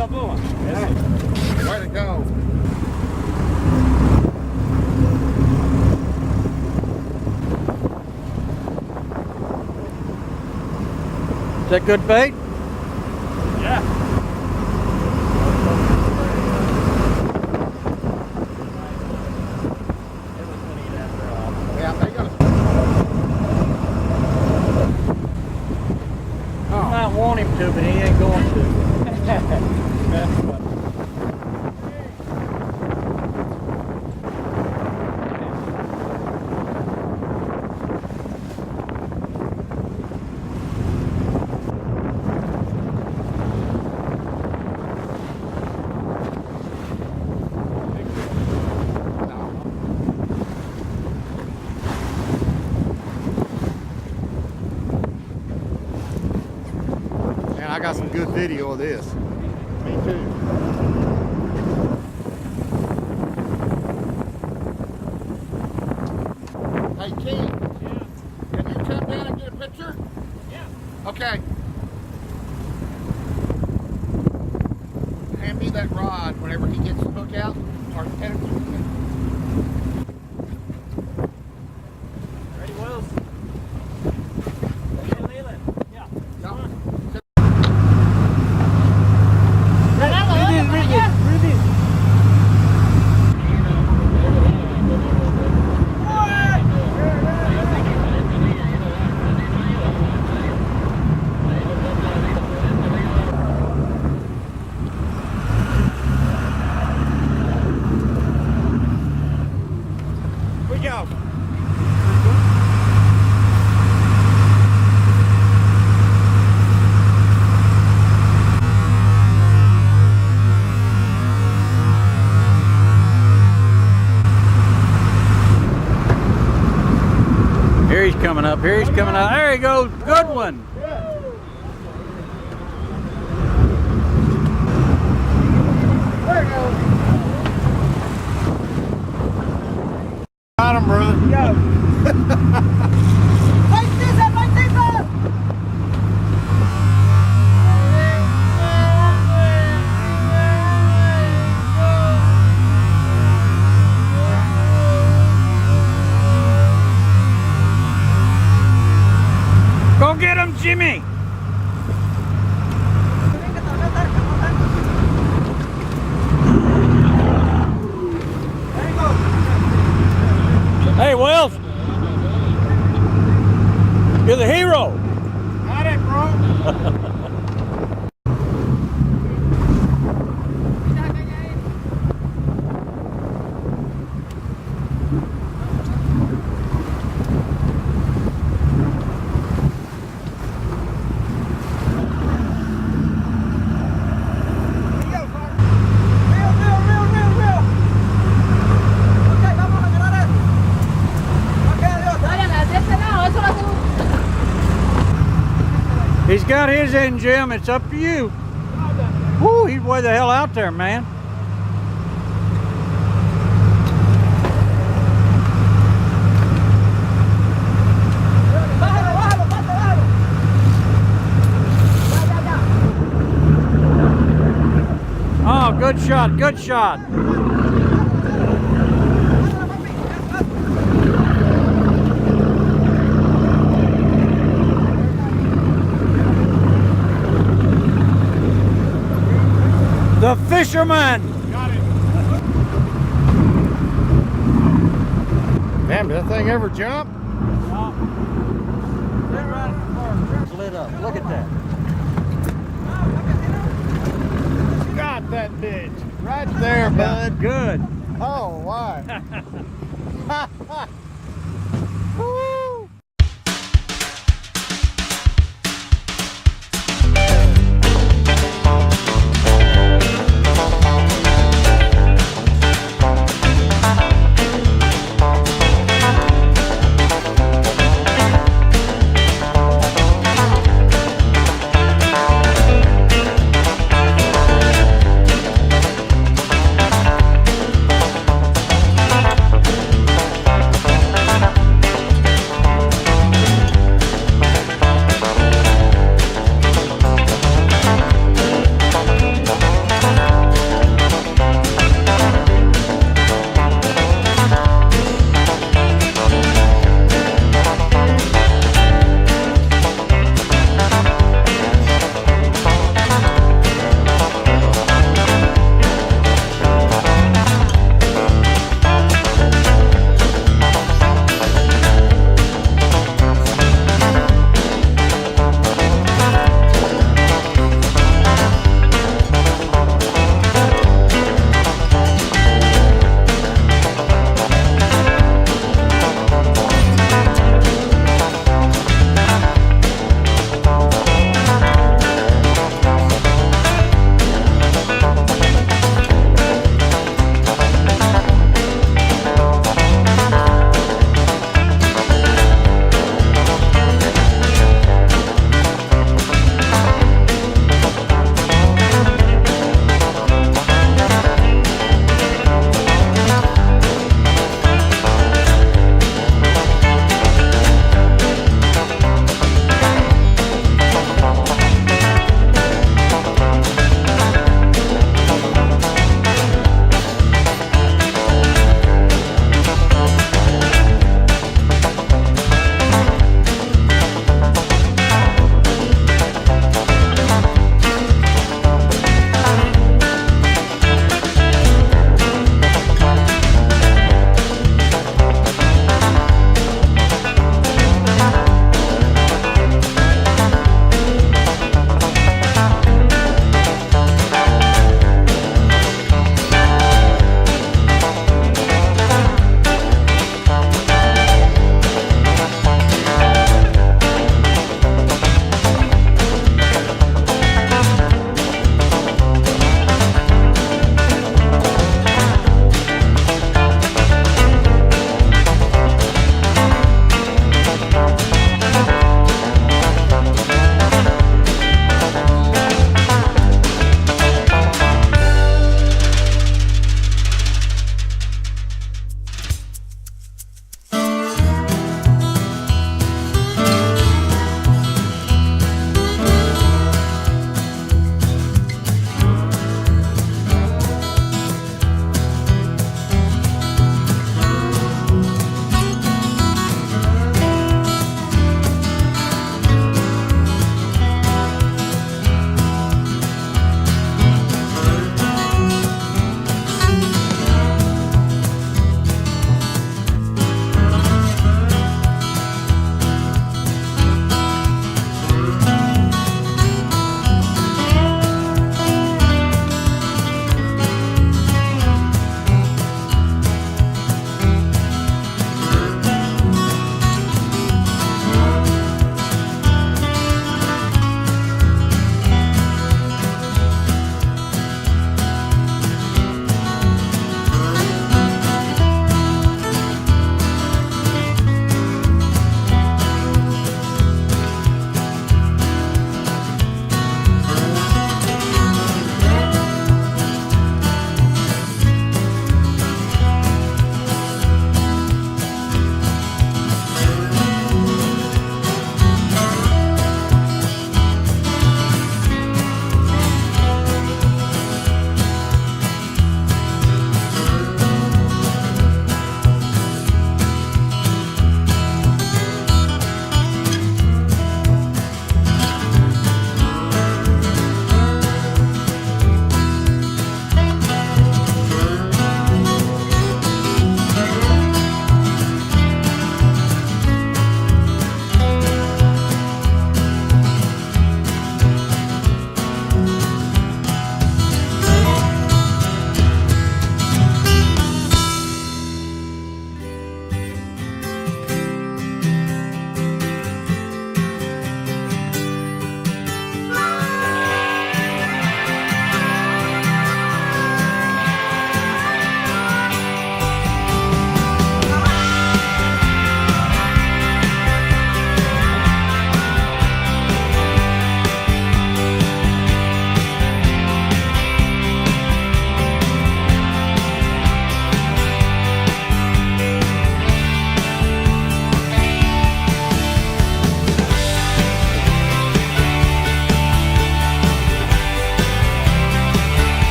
bela boa. Way to go. Is that good bait? Yeah. Yeah, they got You might want him to, but he ain't going to. Man, I got some good video of this. Me too. Hey, King. Yeah. Can you come down and get a picture? Yeah. Okay. Hand me that rod whenever he gets the hook out. Or hand it to me. Ready, Wells? Hey, Leland. Yeah. No. We go. Here he's coming up. Here he's coming up. There he goes. Good one. Got him, brother. Go get him, Jimmy. Hey, Wells. You're the hero. Got it, bro. He's got his in, Jim. It's up to you. Woo, he's way the hell out there, man. Oh, good shot, good shot. The fisherman. Got it. Damn, did that thing ever jump? Lit up. Look at that. Got that bitch. Right there, bud. Good. Oh, why?